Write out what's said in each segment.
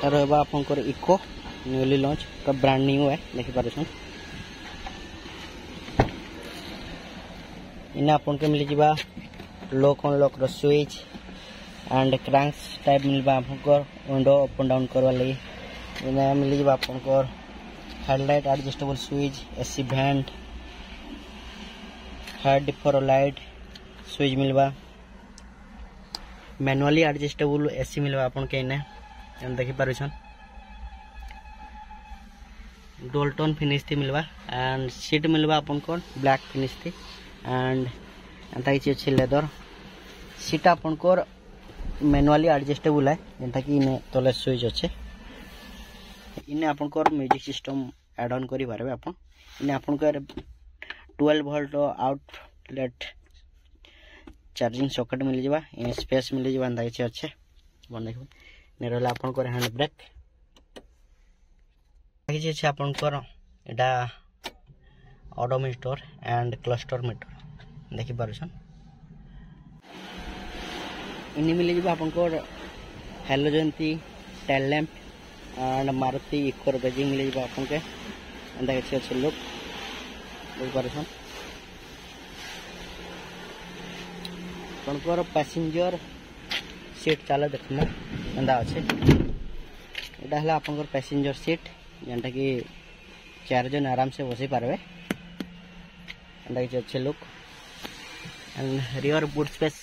रहा आपंकर Eeco newly launch का ब्रांड न्यू है देखिपार इन आपन के मिल जा लॉक अनलॉक रो स्विच एंड क्रैंक्स टाइप मिलबा आपनकर विंडो अप एंड डाउन करवा लगी इने मिल जा आपनकर headlight adjustable switch AC vent head for light switch मिलबा मैनुअली एडजस्टेबल एसी मिलबा आपन के इने देखि पारुछन डोल टोन फिनिश थी मिलवा एंड सीट मिलवा अपन को ब्लैक फिनिश थी एंड एंता किसी अच्छी लेदर सीट अपन को मैनुअली एडजस्टेबल है जेनता कि इने तले स्विच अच्छे इने अपन को म्यूजिक सिस्टम ऐड ऑन करि पारबे अपन इने अपन को 12 वोल्ट आउटलेट चार्जिंग सॉकेट मिल जाबा इन स्पेस मिल जाबा एंता किसी अच्छे बन देखो ने रहला अपन को हैंड ब्रेक किसी आपंकर यहाँ ओडोमीटर एंड क्लस्टर मीटर देखिपार इन मिल जा आपंकर halogen tail lamp and Maruti इकोर बेजिंग मिल जा आपन के एंता किसी अच्छे लुक देखिपार आपंकर पैसेंजर सीट चले देखना एंता अच्छे यहाँ है आपंकर पैसेंजर सीट जेनटा कि 4 जन आराम से बसी पारबे एंता किसी अच्छे look and rear boot space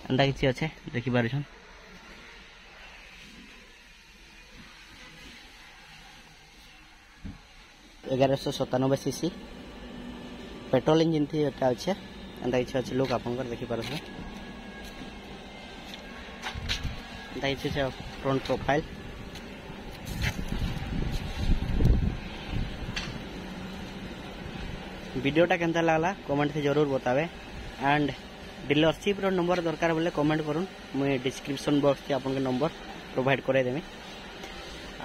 एंता किसी अच्छे देखि पारुछन 1197 सीसी पेट्रोल इंजिन थी एटा अच्छे एंता किसी अच्छे लुक आपनकर देखि पारुछन एंता किसी फ्रंट प्रोफाइल वीडियोटा केनता लागला कमेंट से जरूर बतावे एंड डीलरशिप रो नंबर दरकार बोले कमेंट करूँ मुझे डिस्क्रिप्शन बॉक्स से आपन के नंबर प्रोवाइड करे देमी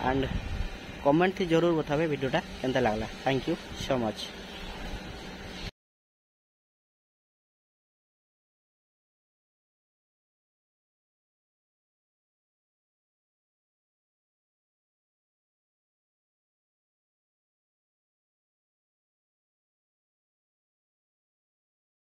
एंड कमेंट से जरूर बतावे वीडियोटा केनता लागला थैंक यू सो मच।